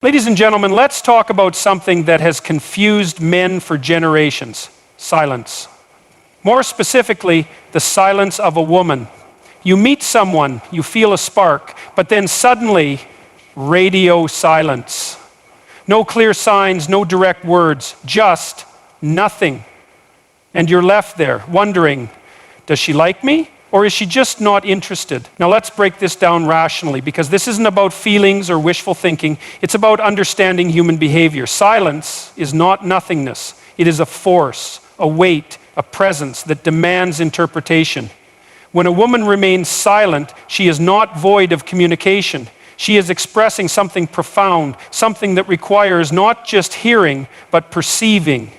Ladies and gentlemen, let's talk about something that has confused men for generations: silence. More specifically, the silence of a woman. You meet someone, you feel a spark, but then suddenly, radio silence. No clear signs, no direct words, just nothing. And you're left there wondering, does she like me? Or is she just not interested? Now let's break this down rationally, because this isn't about feelings or wishful thinking. It's about understanding human behavior. Silence is not nothingness. It is a force, a weight, a presence that demands interpretation. When a woman remains silent, she is not void of communication. She is expressing something profound, something that requires not just hearing, but perceiving.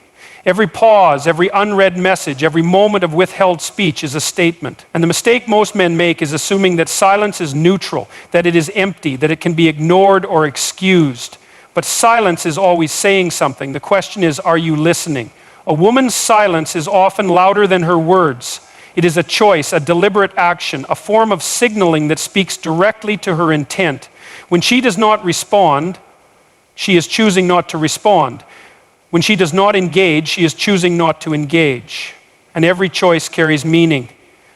Every pause, every unread message, every moment of withheld speech is a statement. And the mistake most men make is assuming that silence is neutral, that it is empty, that it can be ignored or excused. But silence is always saying something. The question is, are you listening? A woman's silence is often louder than her words. It is a choice, a deliberate action, a form of signaling that speaks directly to her intent. When she does not respond, she is choosing not to respond. When she does not engage, she is choosing not to engage. And every choice carries meaning.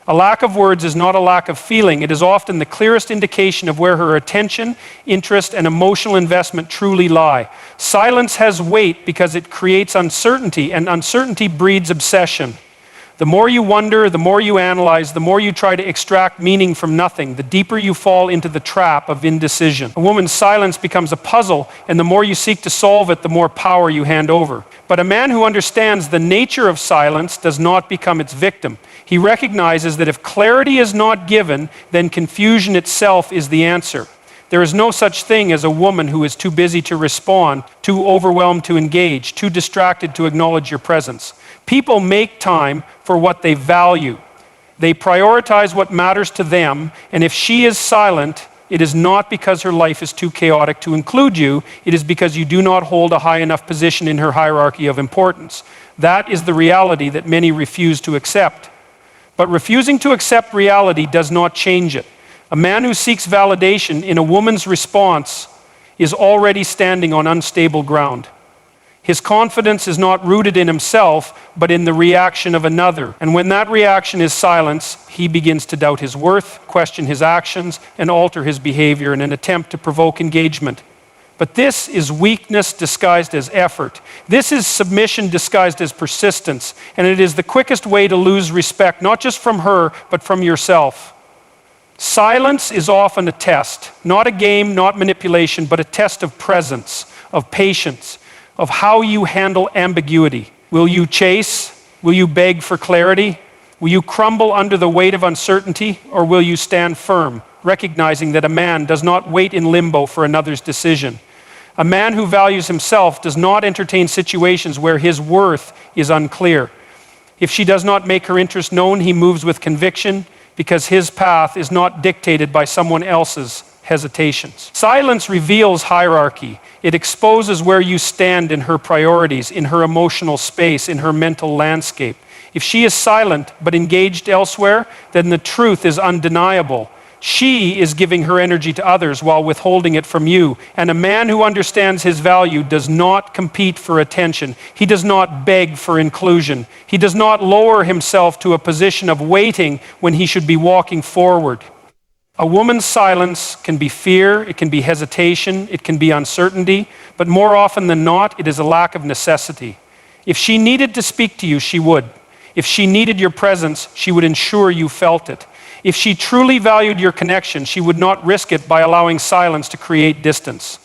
A lack of words is not a lack of feeling. It is often the clearest indication of where her attention, interest, and emotional investment truly lie. Silence has weight because it creates uncertainty, and uncertainty breeds obsession. The more you wonder, the more you analyze, the more you try to extract meaning from nothing, the deeper you fall into the trap of indecision. A woman's silence becomes a puzzle, and the more you seek to solve it, the more power you hand over. But a man who understands the nature of silence does not become its victim. He recognizes that if clarity is not given, then confusion itself is the answer. There is no such thing as a woman who is too busy to respond, too overwhelmed to engage, too distracted to acknowledge your presence. People make time for what they value. They prioritize what matters to them, and if she is silent, it is not because her life is too chaotic to include you. It is because you do not hold a high enough position in her hierarchy of importance. That is the reality that many refuse to accept. But refusing to accept reality does not change it. A man who seeks validation in a woman's response is already standing on unstable ground. His confidence is not rooted in himself, but in the reaction of another. And when that reaction is silence, he begins to doubt his worth, question his actions, and alter his behavior in an attempt to provoke engagement. But this is weakness disguised as effort. This is submission disguised as persistence. And it is the quickest way to lose respect, not just from her, but from yourself. Silence is often a test, not a game, not manipulation, but a test of presence, of patience, of how you handle ambiguity. Will you chase? Will you beg for clarity? Will you crumble under the weight of uncertainty? Or will you stand firm, recognizing that a man does not wait in limbo for another's decision? A man who values himself does not entertain situations where his worth is unclear. If she does not make her interest known, he moves with conviction because his path is not dictated by someone else's hesitations. Silence reveals hierarchy. It exposes where you stand in her priorities, in her emotional space, in her mental landscape. If she is silent but engaged elsewhere, then the truth is undeniable. She is giving her energy to others while withholding it from you. And a man who understands his value does not compete for attention. He does not beg for inclusion. He does not lower himself to a position of waiting when he should be walking forward. A woman's silence can be fear, it can be hesitation, it can be uncertainty, but more often than not, it is a lack of necessity. If she needed to speak to you, she would. If she needed your presence, she would ensure you felt it. If she truly valued your connection, she would not risk it by allowing silence to create distance.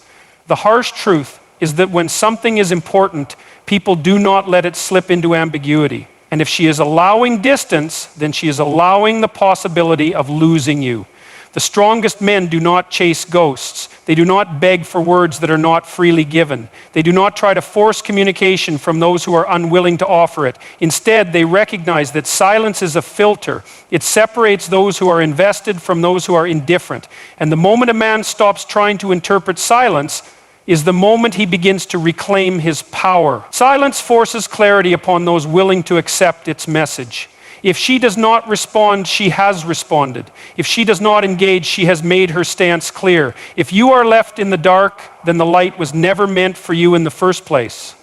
The harsh truth is that when something is important, people do not let it slip into ambiguity. And if she is allowing distance, then she is allowing the possibility of losing you. The strongest men do not chase ghosts. They do not beg for words that are not freely given. They do not try to force communication from those who are unwilling to offer it. Instead, they recognize that silence is a filter. It separates those who are invested from those who are indifferent. And the moment a man stops trying to interpret silence is the moment he begins to reclaim his power. Silence forces clarity upon those willing to accept its message. If she does not respond, she has responded. If she does not engage, she has made her stance clear. If you are left in the dark, then the light was never meant for you in the first place.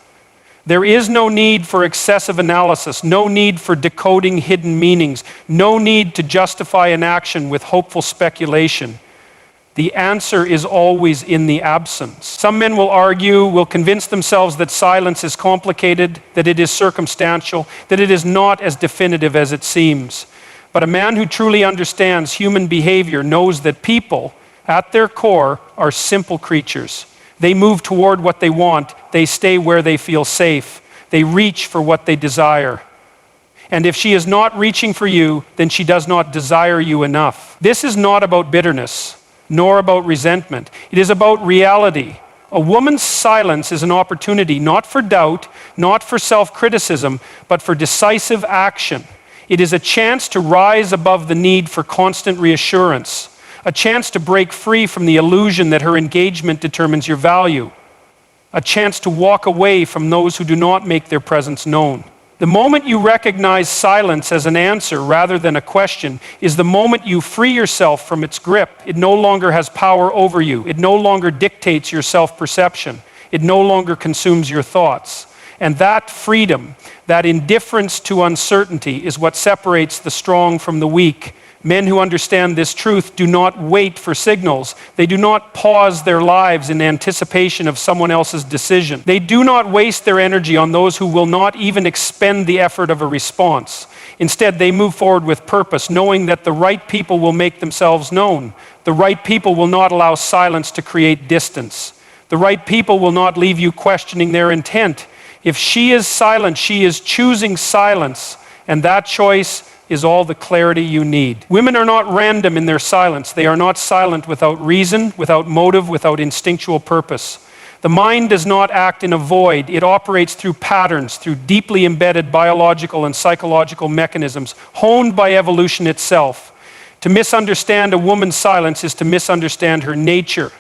There is no need for excessive analysis, no need for decoding hidden meanings, no need to justify an action with hopeful speculation. The answer is always in the absence. Some men will argue, will convince themselves that silence is complicated, that it is circumstantial, that it is not as definitive as it seems. But a man who truly understands human behavior knows that people, at their core, are simple creatures. They move toward what they want, they stay where they feel safe, they reach for what they desire. And if she is not reaching for you, then she does not desire you enough. This is not about bitterness, nor about resentment. It is about reality. A woman's silence is an opportunity not for doubt, not for self-criticism, but for decisive action. It is a chance to rise above the need for constant reassurance, a chance to break free from the illusion that her engagement determines your value, a chance to walk away from those who do not make their presence known. The moment you recognize silence as an answer rather than a question is the moment you free yourself from its grip. It no longer has power over you. It no longer dictates your self-perception. It no longer consumes your thoughts. And that freedom, that indifference to uncertainty is what separates the strong from the weak. Men who understand this truth do not wait for signals. They do not pause their lives in anticipation of someone else's decision. They do not waste their energy on those who will not even expend the effort of a response. Instead, they move forward with purpose, knowing that the right people will make themselves known. The right people will not allow silence to create distance. The right people will not leave you questioning their intent. If she is silent, she is choosing silence, and that choice is all the clarity you need. Women are not random in their silence. They are not silent without reason, without motive, without instinctual purpose. The mind does not act in a void. It operates through patterns, through deeply embedded biological and psychological mechanisms, honed by evolution itself. To misunderstand a woman's silence is to misunderstand her nature,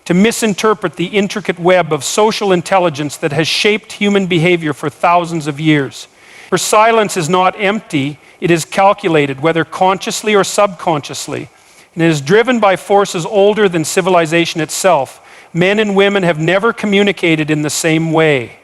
to misinterpret the intricate web of social intelligence that has shaped human behavior for thousands of years. Her silence is not empty. It is calculated, whether consciously or subconsciously, and it is driven by forces older than civilization itself. Men and women have never communicated in the same way.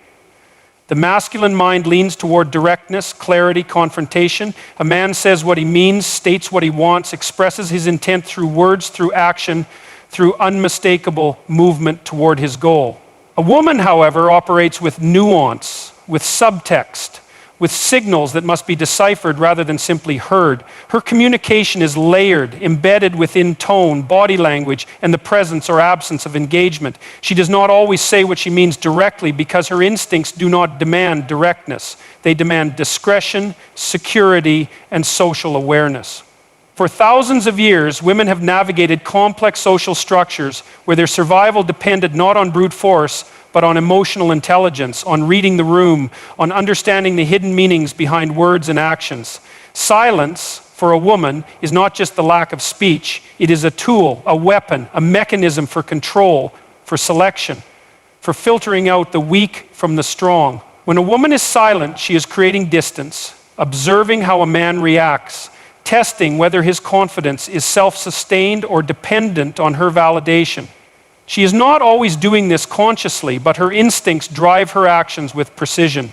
The masculine mind leans toward directness, clarity, confrontation. A man says what he means, states what he wants, expresses his intent through words, through action, through unmistakable movement toward his goal. A woman, however, operates with nuance, with subtext, with signals that must be deciphered rather than simply heard. Her communication is layered, embedded within tone, body language, and the presence or absence of engagement. She does not always say what she means directly because her instincts do not demand directness. They demand discretion, security, and social awareness. For thousands of years, women have navigated complex social structures where their survival depended not on brute force, but on emotional intelligence, on reading the room, on understanding the hidden meanings behind words and actions. Silence, for a woman, is not just the lack of speech. It is a tool, a weapon, a mechanism for control, for selection, for filtering out the weak from the strong. When a woman is silent, she is creating distance, observing how a man reacts, testing whether his confidence is self-sustained or dependent on her validation. She is not always doing this consciously, but her instincts drive her actions with precision.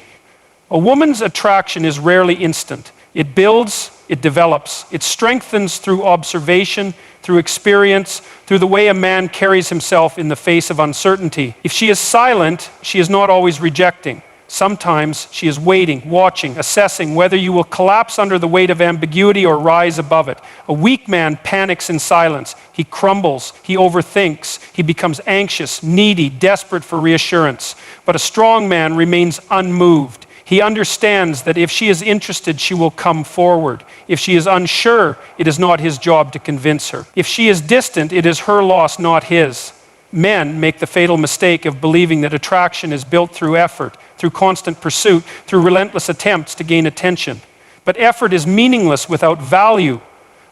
A woman's attraction is rarely instant. It builds, it develops, it strengthens through observation, through experience, through the way a man carries himself in the face of uncertainty. If she is silent, she is not always rejecting. Sometimes she is waiting, watching, assessing whether you will collapse under the weight of ambiguity or rise above it. A weak man panics in silence. He crumbles, he overthinks, he becomes anxious, needy, desperate for reassurance. But a strong man remains unmoved. He understands that if she is interested, she will come forward. If she is unsure, it is not his job to convince her. If she is distant, it is her loss, not his. Men make the fatal mistake of believing that attraction is built through effort, through constant pursuit, through relentless attempts to gain attention. But effort is meaningless without value.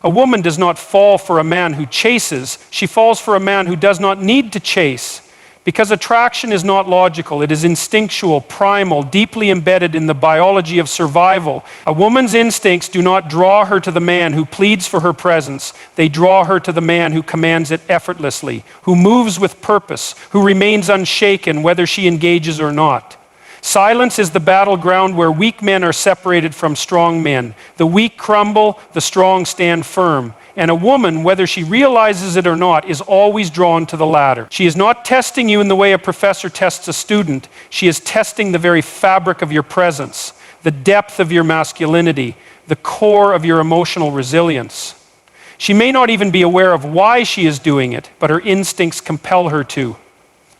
A woman does not fall for a man who chases. She falls for a man who does not need to chase. Because attraction is not logical, it is instinctual, primal, deeply embedded in the biology of survival. A woman's instincts do not draw her to the man who pleads for her presence. They draw her to the man who commands it effortlessly, who moves with purpose, who remains unshaken whether she engages or not. Silence is the battleground where weak men are separated from strong men. The weak crumble, the strong stand firm. And a woman, whether she realizes it or not, is always drawn to the latter. She is not testing you in the way a professor tests a student. She is testing the very fabric of your presence, the depth of your masculinity, the core of your emotional resilience. She may not even be aware of why she is doing it, but her instincts compel her to.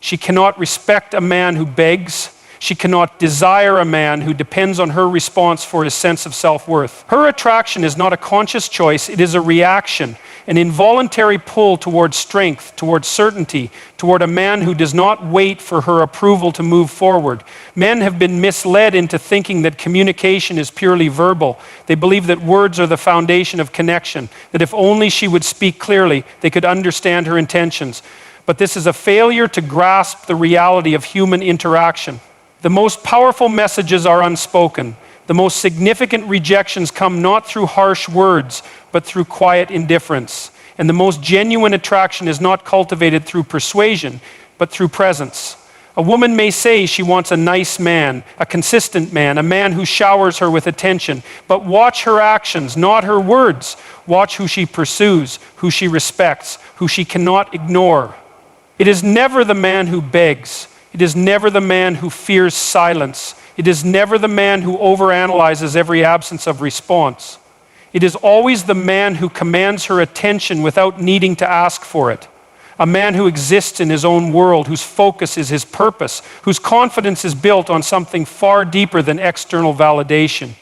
She cannot respect a man who begs. She cannot desire a man who depends on her response for his sense of self-worth. Her attraction is not a conscious choice, it is a reaction, an involuntary pull toward strength, toward certainty, toward a man who does not wait for her approval to move forward. Men have been misled into thinking that communication is purely verbal. They believe that words are the foundation of connection, that if only she would speak clearly, they could understand her intentions. But this is a failure to grasp the reality of human interaction. The most powerful messages are unspoken. The most significant rejections come not through harsh words, but through quiet indifference. And the most genuine attraction is not cultivated through persuasion, but through presence. A woman may say she wants a nice man, a consistent man, a man who showers her with attention, but watch her actions, not her words. Watch who she pursues, who she respects, who she cannot ignore. It is never the man who begs. It is never the man who fears silence. It is never the man who overanalyzes every absence of response. It is always the man who commands her attention without needing to ask for it. A man who exists in his own world, whose focus is his purpose, whose confidence is built on something far deeper than external validation.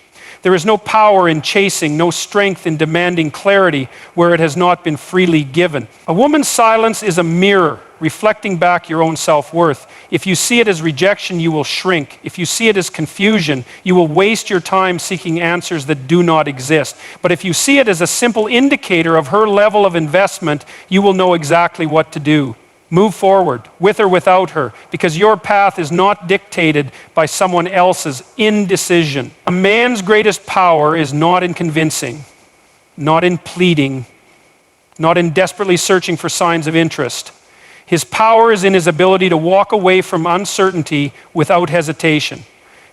There is no power in chasing, no strength in demanding clarity where it has not been freely given. A woman's silence is a mirror reflecting back your own self-worth. If you see it as rejection, you will shrink. If you see it as confusion, you will waste your time seeking answers that do not exist. But if you see it as a simple indicator of her level of investment, you will know exactly what to do. Move forward, with or without her, because your path is not dictated by someone else's indecision. A man's greatest power is not in convincing, not in pleading, not in desperately searching for signs of interest. His power is in his ability to walk away from uncertainty without hesitation.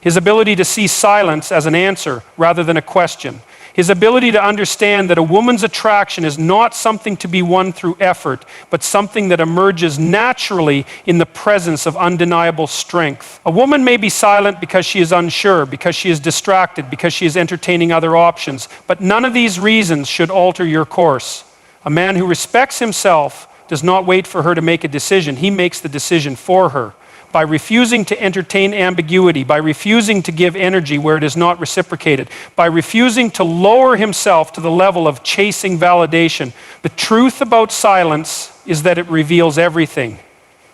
His ability to see silence as an answer rather than a question. His ability to understand that a woman's attraction is not something to be won through effort, but something that emerges naturally in the presence of undeniable strength. A woman may be silent because she is unsure, because she is distracted, because she is entertaining other options, but none of these reasons should alter your course. A man who respects himself does not wait for her to make a decision. He makes the decision for her. By refusing to entertain ambiguity, by refusing to give energy where it is not reciprocated, by refusing to lower himself to the level of chasing validation. The truth about silence is that it reveals everything.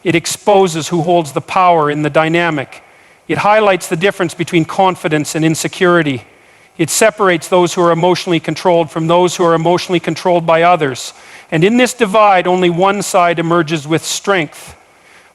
It exposes who holds the power in the dynamic. It highlights the difference between confidence and insecurity. It separates those who are emotionally controlled from those who are emotionally controlled by others. And in this divide, only one side emerges with strength.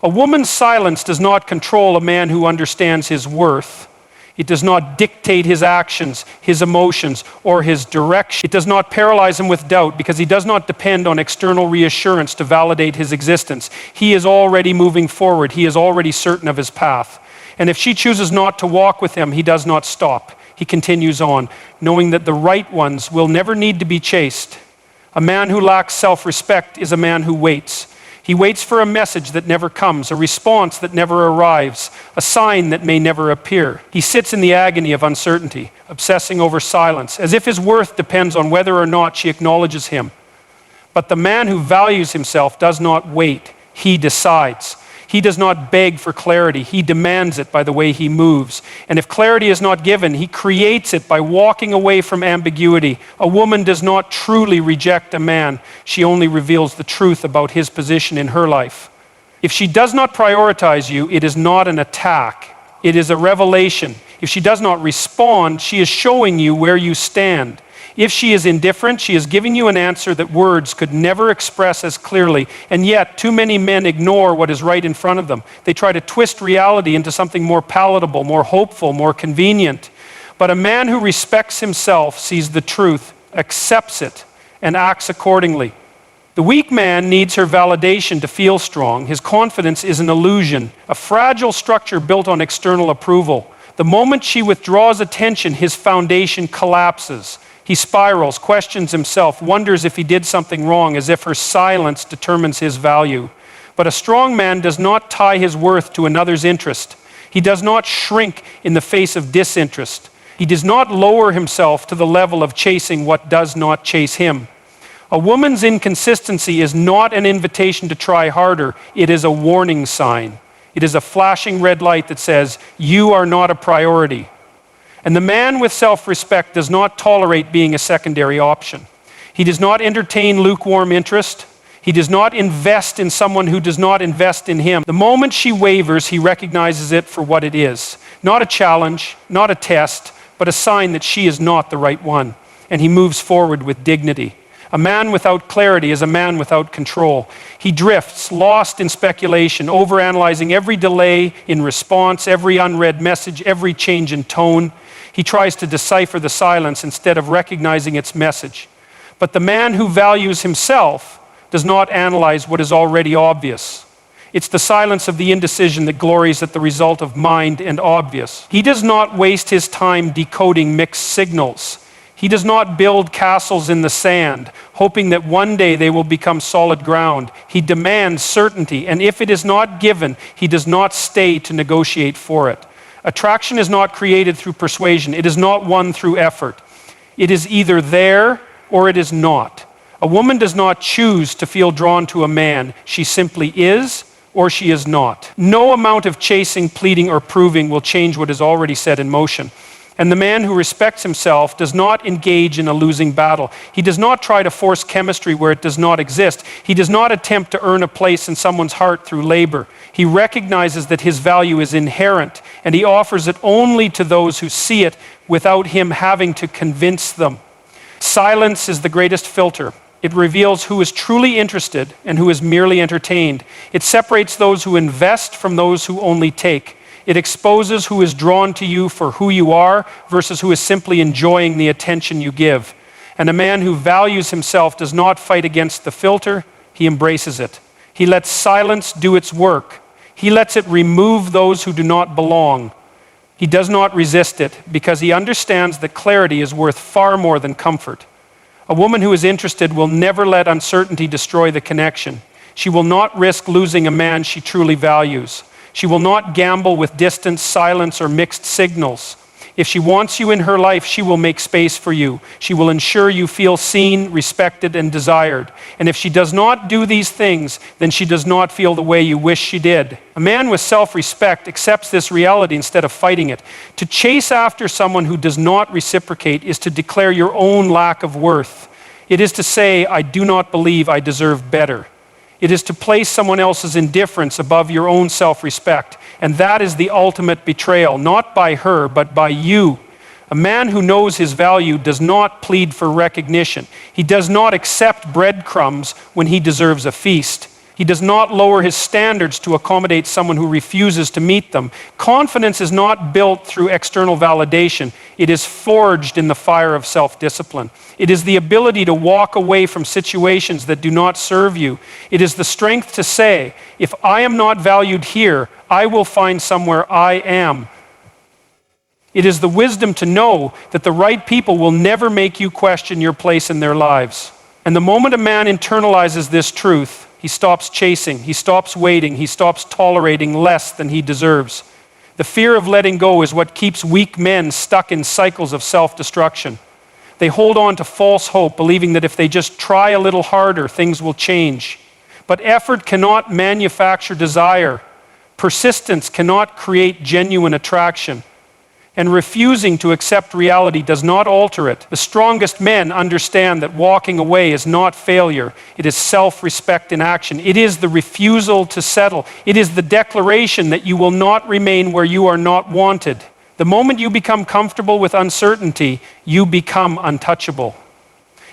A woman's silence does not control a man who understands his worth. It does not dictate his actions, his emotions, or his direction. It does not paralyze him with doubt because he does not depend on external reassurance to validate his existence. He is already moving forward. He is already certain of his path. And if she chooses not to walk with him, he does not stop. He continues on, knowing that the right ones will never need to be chased. A man who lacks self-respect is a man who waits. He waits for a message that never comes, a response that never arrives, a sign that may never appear. He sits in the agony of uncertainty, obsessing over silence, as if his worth depends on whether or not she acknowledges him. But the man who values himself does not wait. He decides. He does not beg for clarity. He demands it by the way he moves. And if clarity is not given, he creates it by walking away from ambiguity. A woman does not truly reject a man. She only reveals the truth about his position in her life. If she does not prioritize you, it is not an attack. It is a revelation. If she does not respond, she is showing you where you stand. If she is indifferent, she is giving you an answer that words could never express as clearly, and yet too many men ignore what is right in front of them. They try to twist reality into something more palatable, more hopeful, more convenient. But a man who respects himself sees the truth, accepts it, and acts accordingly. The weak man needs her validation to feel strong. His confidence is an illusion, a fragile structure built on external approval. The moment she withdraws attention, his foundation collapses. He spirals, questions himself, wonders if he did something wrong, as if her silence determines his value. But a strong man does not tie his worth to another's interest. He does not shrink in the face of disinterest. He does not lower himself to the level of chasing what does not chase him. A woman's inconsistency is not an invitation to try harder. It is a warning sign. It is a flashing red light that says, you are not a priority. And the man with self-respect does not tolerate being a secondary option. He does not entertain lukewarm interest. He does not invest in someone who does not invest in him. The moment she wavers, he recognizes it for what it is. Not a challenge, not a test, but a sign that she is not the right one. And he moves forward with dignity. A man without clarity is a man without control. He drifts, lost in speculation, overanalyzing every delay in response, every unread message, every change in tone. He tries to decipher the silence instead of recognizing its message. But the man who values himself does not analyze what is already obvious. It's the silence of the indecision that glories at the result of mind and obvious. He does not waste his time decoding mixed signals. He does not build castles in the sand, hoping that one day they will become solid ground. He demands certainty, and if it is not given, he does not stay to negotiate for it. Attraction is not created through persuasion. It is not won through effort. It is either there or it is not. A woman does not choose to feel drawn to a man. She simply is or she is not. No amount of chasing, pleading, or proving will change what is already set in motion. And the man who respects himself does not engage in a losing battle. He does not try to force chemistry where it does not exist. He does not attempt to earn a place in someone's heart through labor. He recognizes that his value is inherent, and he offers it only to those who see it without him having to convince them. Silence is the greatest filter. It reveals who is truly interested and who is merely entertained. It separates those who invest from those who only take. It exposes who is drawn to you for who you are versus who is simply enjoying the attention you give. And a man who values himself does not fight against the filter, he embraces it. He lets silence do its work. He lets it remove those who do not belong. He does not resist it because he understands that clarity is worth far more than comfort. A woman who is interested will never let uncertainty destroy the connection. She will not risk losing a man she truly values. She will not gamble with distance, silence, or mixed signals. If she wants you in her life, she will make space for you. She will ensure you feel seen, respected, and desired. And if she does not do these things, then she does not feel the way you wish she did. A man with self-respect accepts this reality instead of fighting it. To chase after someone who does not reciprocate is to declare your own lack of worth. It is to say, I do not believe I deserve better. It is to place someone else's indifference above your own self-respect. And that is the ultimate betrayal, not by her, but by you. A man who knows his value does not plead for recognition. He does not accept breadcrumbs when he deserves a feast. He does not lower his standards to accommodate someone who refuses to meet them. Confidence is not built through external validation. It is forged in the fire of self-discipline. It is the ability to walk away from situations that do not serve you. It is the strength to say, if I am not valued here, I will find somewhere I am. It is the wisdom to know that the right people will never make you question your place in their lives. And the moment a man internalizes this truth, he stops chasing, he stops waiting, he stops tolerating less than he deserves. The fear of letting go is what keeps weak men stuck in cycles of self-destruction. They hold on to false hope, believing that if they just try a little harder, things will change. But effort cannot manufacture desire. Persistence cannot create genuine attraction. And refusing to accept reality does not alter it. The strongest men understand that walking away is not failure. It is self-respect in action. It is the refusal to settle. It is the declaration that you will not remain where you are not wanted. The moment you become comfortable with uncertainty, you become untouchable.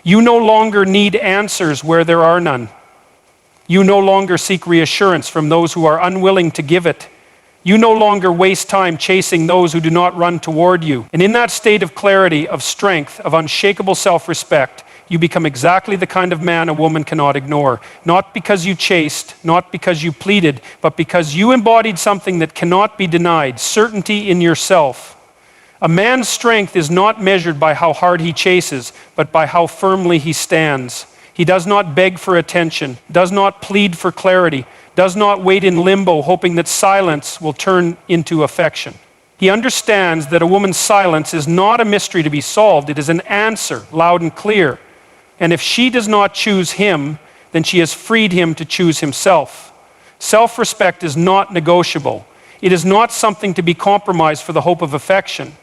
You no longer need answers where there are none. You no longer seek reassurance from those who are unwilling to give it. You no longer waste time chasing those who do not run toward you. And in that state of clarity, of strength, of unshakable self-respect, you become exactly the kind of man a woman cannot ignore. Not because you chased, not because you pleaded, but because you embodied something that cannot be denied, certainty in yourself. A man's strength is not measured by how hard he chases, but by how firmly he stands. He does not beg for attention, does not plead for clarity, does not wait in limbo hoping that silence will turn into affection. He understands that a woman's silence is not a mystery to be solved, it is an answer, loud and clear. And if she does not choose him, then she has freed him to choose himself. Self-respect is not negotiable. It is not something to be compromised for the hope of affection.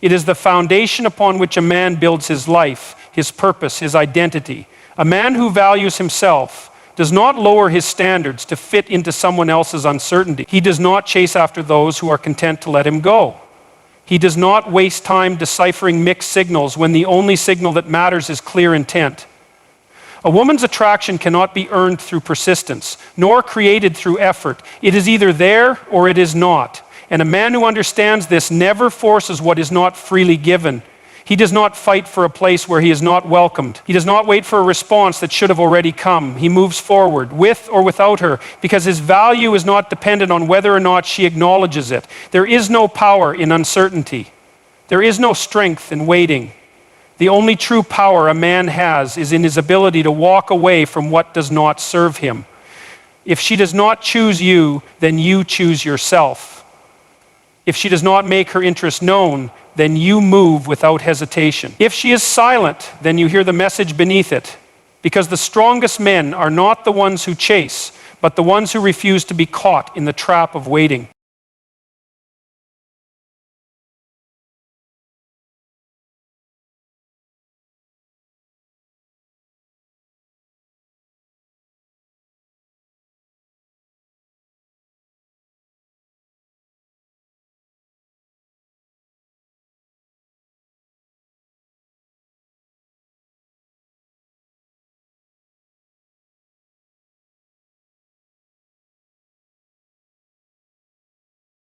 It is the foundation upon which a man builds his life, his purpose, his identity. A man who values himself does not lower his standards to fit into someone else's uncertainty. He does not chase after those who are content to let him go. He does not waste time deciphering mixed signals when the only signal that matters is clear intent. A woman's attraction cannot be earned through persistence, nor created through effort. It is either there or it is not. And a man who understands this never forces what is not freely given. He does not fight for a place where he is not welcomed. He does not wait for a response that should have already come. He moves forward, with or without her, because his value is not dependent on whether or not she acknowledges it. There is no power in uncertainty. There is no strength in waiting. The only true power a man has is in his ability to walk away from what does not serve him. If she does not choose you, then you choose yourself. If she does not make her interest known, then you move without hesitation. If she is silent, then you hear the message beneath it. Because the strongest men are not the ones who chase, but the ones who refuse to be caught in the trap of waiting.